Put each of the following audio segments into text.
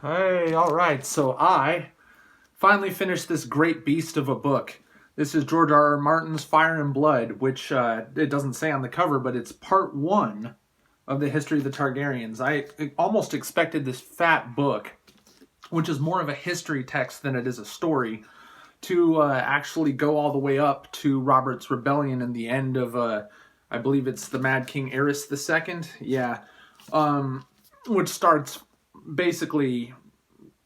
Hey, all right. So I finally finished this great beast of a book. This is George R. R. Martin's Fire and Blood, which it doesn't say on the cover, but it's part one of the history of the Targaryens. I almost expected this fat book, which is more of a history text than it is a story, to actually go all the way up to Robert's Rebellion and the end of, I believe it's the Mad King Aerys II. Yeah. Which starts basically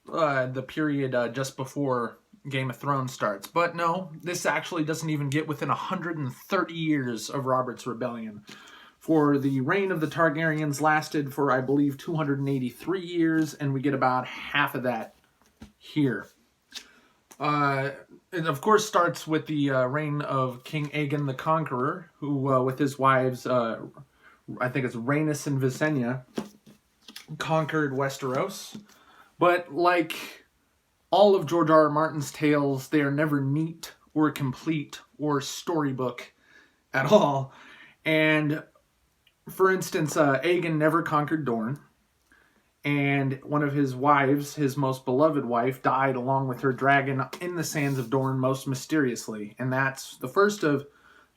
the period just before Game of Thrones starts. But no, this actually doesn't even get within 130 years of Robert's Rebellion. For the reign of the Targaryens lasted for, I believe, 283 years, and we get about half of that here. It of course starts with the reign of King Aegon the Conqueror, who, with his wives, I think it's Rhaenys and Visenya, conquered Westeros. But like all of George R. R. Martin's tales, they are never neat or complete or storybook at all. And for instance, Aegon never conquered Dorne, and one of his wives, his most beloved wife, died along with her dragon in the sands of Dorne most mysteriously. And that's the first of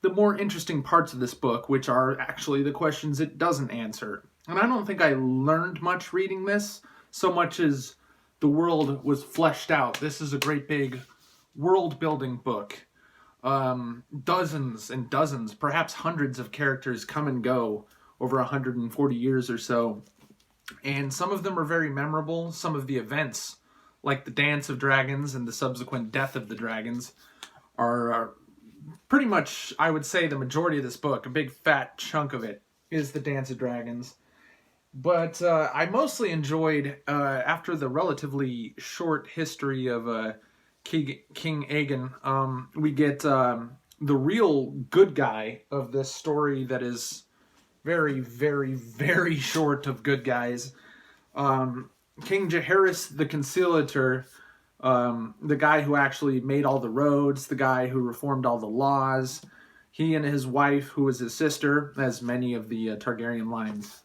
the more interesting parts of this book, which are actually the questions it doesn't answer. And I don't think I learned much reading this, so much as the world was fleshed out. This is a great big world-building book. Dozens and dozens, perhaps hundreds of characters come and go over 140 years or so. And some of them are very memorable. Some of the events, like the Dance of Dragons and the subsequent Death of the Dragons, are pretty much, I would say, the majority of this book. A big fat chunk of it is the Dance of Dragons. But I mostly enjoyed, after the relatively short history of King Aegon, we get the real good guy of this story that is very, very, very short of good guys. King Jaehaerys the Conciliator, the guy who actually made all the roads, the guy who reformed all the laws, he and his wife, who was his sister, as many of the Targaryen lines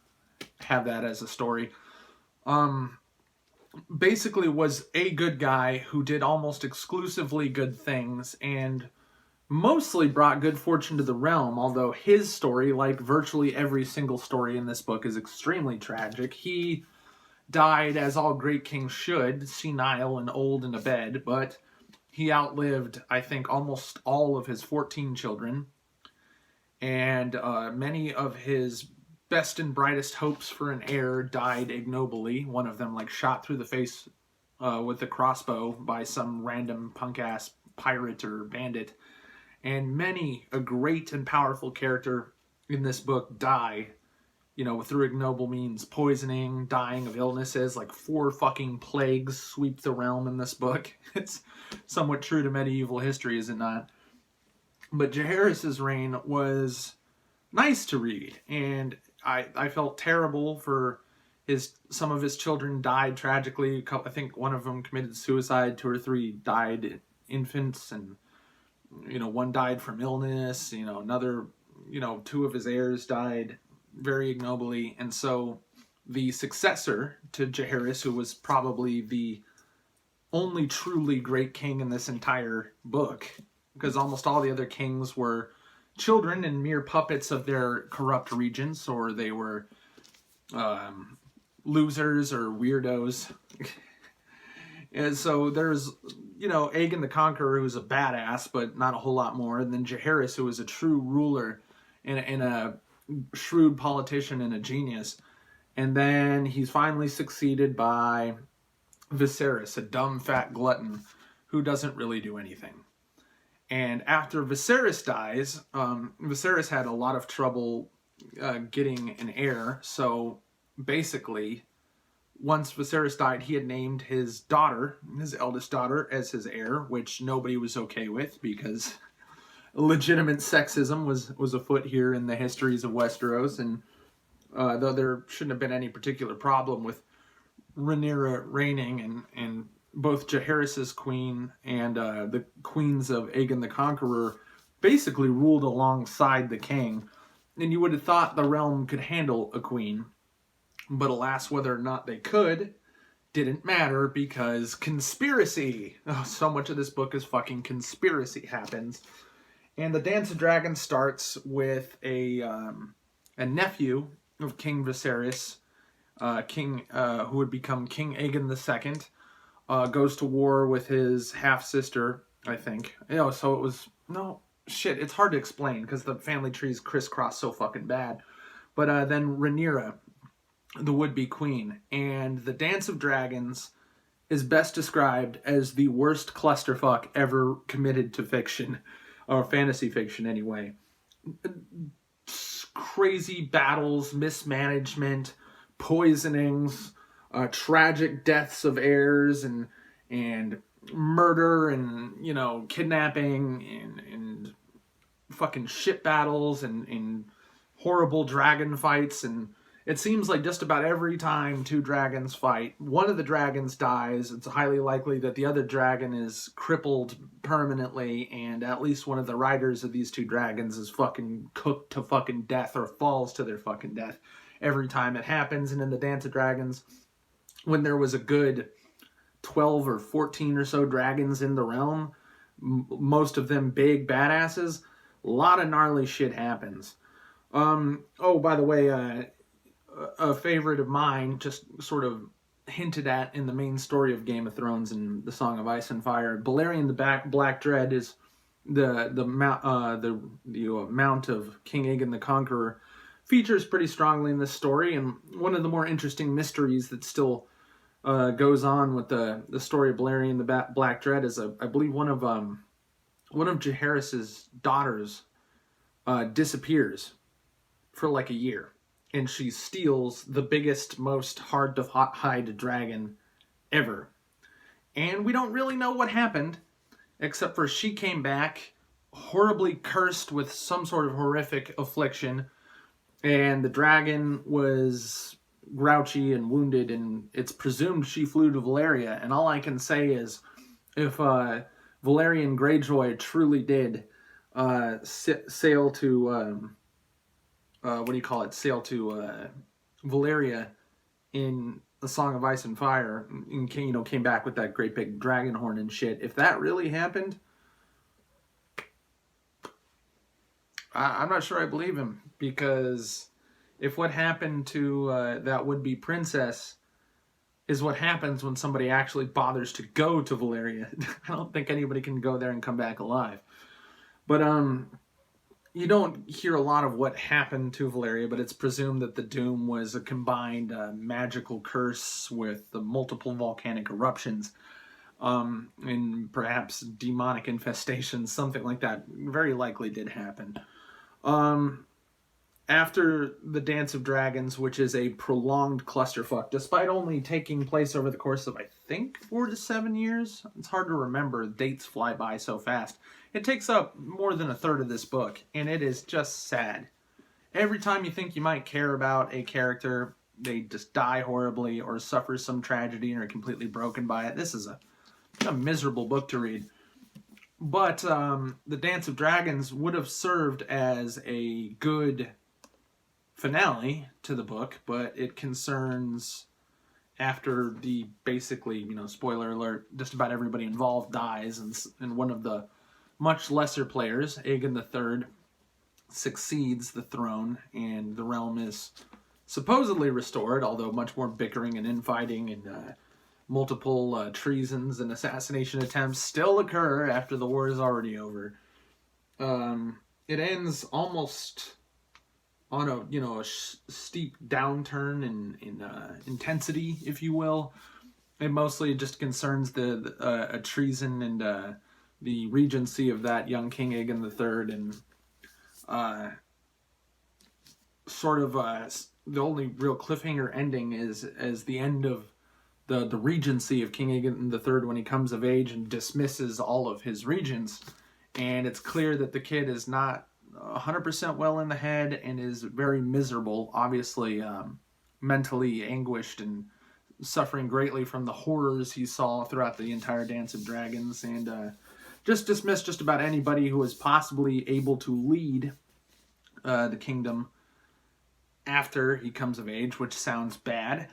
have that as a story, basically was a good guy who did almost exclusively good things and mostly brought good fortune to the realm, although his story, like virtually every single story in this book, is extremely tragic. He died, as all great kings should, senile and old in a bed, but he outlived, I think, almost all of his 14 children, and many of his best and brightest hopes for an heir died ignobly. One of them, like, shot through the face with a crossbow by some random punk-ass pirate or bandit. And many a great and powerful character in this book die, through ignoble means. Poisoning, dying of illnesses, like 4 fucking plagues sweep the realm in this book. It's somewhat true to medieval history, is it not? But Jaehaerys' reign was nice to read, and I felt terrible for some of his children died tragically. I think one of them committed suicide, 2 or 3 died infants, and one died from illness, another, 2 of his heirs died very ignobly. And so the successor to Jaehaerys, who was probably the only truly great king in this entire book, because almost all the other kings were children and mere puppets of their corrupt regents, or they were losers or weirdos. And so there's, Aegon the Conqueror, who's a badass, but not a whole lot more. And then Jaehaerys, who was a true ruler and a shrewd politician and a genius. And then he's finally succeeded by Viserys, a dumb, fat glutton who doesn't really do anything. And after Viserys dies, Viserys had a lot of trouble getting an heir. So basically, once Viserys died, he had named his daughter, his eldest daughter, as his heir, which nobody was okay with because legitimate sexism was afoot here in the histories of Westeros. And though there shouldn't have been any particular problem with Rhaenyra reigning, and both Jaehaerys' queen and the queens of Aegon the Conqueror basically ruled alongside the king. And you would have thought the realm could handle a queen. But alas, whether or not they could didn't matter because conspiracy. Oh, so much of this book is fucking conspiracy happens. And the Dance of Dragons starts with a nephew of King Viserys, who would become King Aegon II, goes to war with his half sister, I think. So it was shit. It's hard to explain because the family trees crisscross so fucking bad. But then Rhaenyra, the would-be queen, and the Dance of Dragons is best described as the worst clusterfuck ever committed to fiction. Or fantasy fiction, anyway. Crazy battles, mismanagement, poisonings, tragic deaths of heirs, and murder, and kidnapping, and fucking shit battles, and horrible dragon fights. And it seems like just about every time two dragons fight, one of the dragons dies. It's highly likely that the other dragon is crippled permanently, and at least one of the riders of these two dragons is fucking cooked to fucking death or falls to their fucking death every time it happens. And in the Dance of Dragons, when there was a good 12 or 14 or so dragons in the realm, most of them big badasses, a lot of gnarly shit happens. By the way, a favorite of mine, just sort of hinted at in the main story of Game of Thrones and the Song of Ice and Fire, Balerion the Black Dread is the mount of King Aegon the Conqueror, features pretty strongly in this story. And one of the more interesting mysteries that still goes on with the story of Balerion the Black Dread is I believe one of Jaehaerys's daughters disappears for like a year. And she steals the biggest, most hard-to-hide dragon ever. And we don't really know what happened, except for she came back horribly cursed with some sort of horrific affliction, and the dragon was grouchy and wounded, and it's presumed she flew to Valyria. And all I can say is, if Valerian Greyjoy truly did sail to... sail to Valyria in the Song of Ice and Fire, and came back with that great big dragon horn and shit. If that really happened, I'm not sure I believe him, because if what happened to that would-be princess is what happens when somebody actually bothers to go to Valyria, I don't think anybody can go there and come back alive. But you don't hear a lot of what happened to Valyria, but it's presumed that the Doom was a combined magical curse with the multiple volcanic eruptions, and perhaps demonic infestations, something like that. Very likely did happen. After the Dance of Dragons, which is a prolonged clusterfuck, despite only taking place over the course of, I think, 4 to 7 years. It's hard to remember. Dates fly by so fast. It takes up more than a third of this book, and it is just sad. Every time you think you might care about a character, they just die horribly or suffer some tragedy and are completely broken by it. This is a miserable book to read. But the Dance of Dragons would have served as a good finale to the book, but it concerns, after the basically, spoiler alert, just about everybody involved dies, and one of the much lesser players, Aegon III, succeeds the throne, and the realm is supposedly restored, although much more bickering and infighting and multiple treasons and assassination attempts still occur after the war is already over. It ends almost on a steep downturn in intensity, if you will. It mostly just concerns a treason and the regency of that young King Aegon III, and the only real cliffhanger ending is as the end of the regency of King Aegon III when he comes of age and dismisses all of his regents, and it's clear that the kid is not 100% well in the head and is very miserable, obviously mentally anguished and suffering greatly from the horrors he saw throughout the entire Dance of Dragons, and just dismissed just about anybody who was possibly able to lead the kingdom after he comes of age, which sounds bad.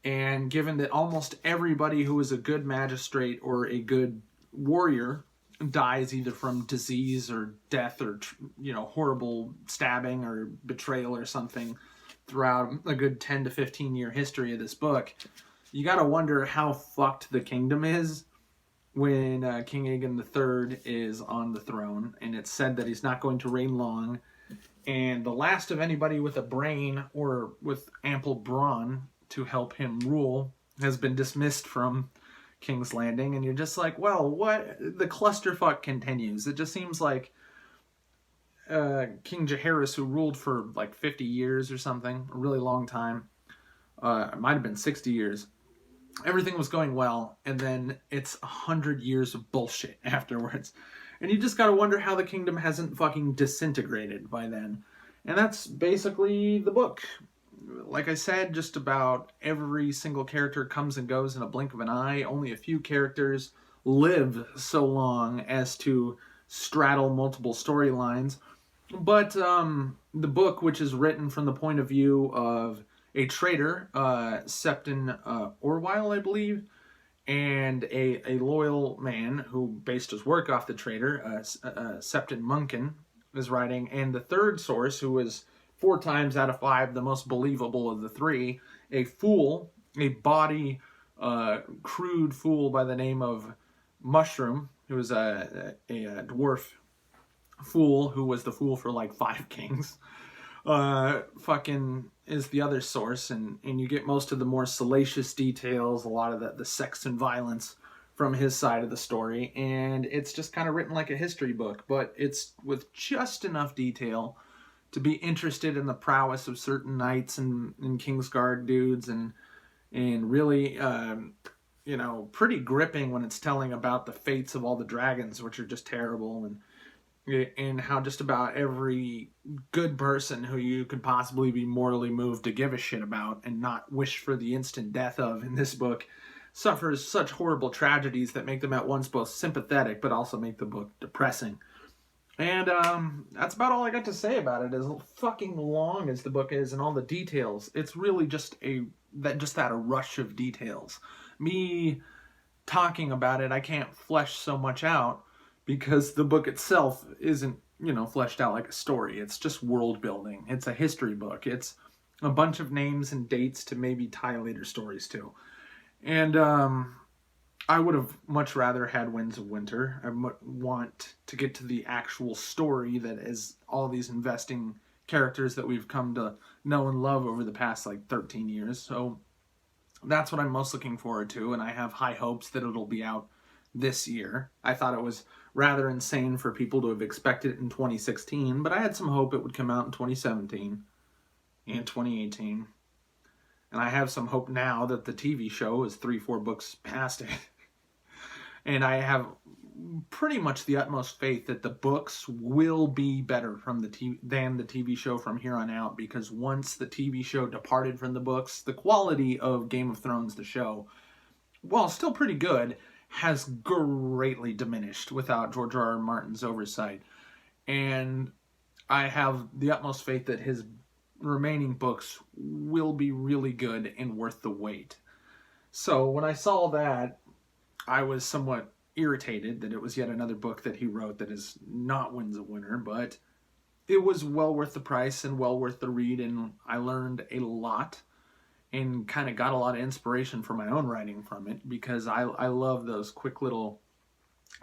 And given that almost everybody who is a good magistrate or a good warrior dies either from disease or death or, horrible stabbing or betrayal or something throughout a good 10 to 15 year history of this book, you gotta wonder how fucked the kingdom is when King Aegon III is on the throne, and it's said that he's not going to reign long, and the last of anybody with a brain or with ample brawn to help him rule has been dismissed from King's Landing, and you're just like, well, what? The clusterfuck continues. It just seems like King Jaehaerys, who ruled for like 50 years or something, a really long time, it might have been 60 years, everything was going well, and then it's 100 years of bullshit afterwards. And you just gotta wonder how the kingdom hasn't fucking disintegrated by then. And that's basically the book. Like I said, just about every single character comes and goes in a blink of an eye. Only a few characters live so long as to straddle multiple storylines. But the book, which is written from the point of view of a traitor, Septon Orwyle, I believe, and a loyal man who based his work off the traitor, Septon Munkin, is writing. And the third source, who was 4 times out of 5 the most believable of the 3, a fool, a bawdy, crude fool by the name of Mushroom, who was a dwarf fool who was the fool for like 5 kings, fucking is the other source, and you get most of the more salacious details, a lot of the sex and violence from his side of the story, and it's just kind of written like a history book, but it's with just enough detail to be interested in the prowess of certain knights and Kingsguard dudes, and really, pretty gripping when it's telling about the fates of all the dragons, which are just terrible, and how just about every good person who you could possibly be morally moved to give a shit about and not wish for the instant death of in this book suffers such horrible tragedies that make them at once both sympathetic but also make the book depressing. And that's about all I got to say about it. As fucking long as the book is and all the details, it's really just a rush of details. Me talking about it, I can't flesh so much out because the book itself isn't, fleshed out like a story. It's just world building. It's a history book. It's a bunch of names and dates to maybe tie later stories to. And I would have much rather had Winds of Winter. I want to get to the actual story that is all these investing characters that we've come to know and love over the past 13 years. So that's what I'm most looking forward to, and I have high hopes that it'll be out this year. I thought it was rather insane for people to have expected it in 2016, but I had some hope it would come out in 2017 and 2018. And I have some hope now that the TV show is 3-4 books past it. And I have pretty much the utmost faith that the books will be better than the TV show from here on out, because once the TV show departed from the books, the quality of Game of Thrones, the show, while still pretty good, has greatly diminished without George R.R. Martin's oversight. And I have the utmost faith that his remaining books will be really good and worth the wait. So when I saw that, I was somewhat irritated that it was yet another book that he wrote that is not Winds of Winter, but it was well worth the price and well worth the read, and I learned a lot and kind of got a lot of inspiration for my own writing from it, because I love those quick little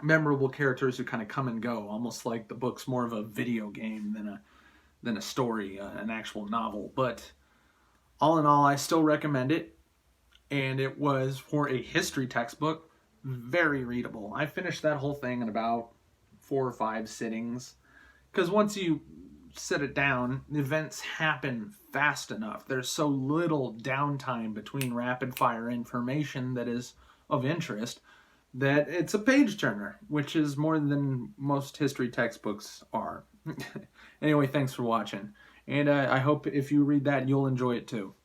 memorable characters who kind of come and go, almost like the book's more of a video game than a story, an actual novel. But all in all, I still recommend it, and it was, for a history textbook, very readable. I finished that whole thing in about 4 or 5 sittings, because once you set it down, the events happen fast enough. There's so little downtime between rapid fire information that is of interest that it's a page turner, which is more than most history textbooks are. Anyway, thanks for watching, and I hope if you read that, you'll enjoy it too.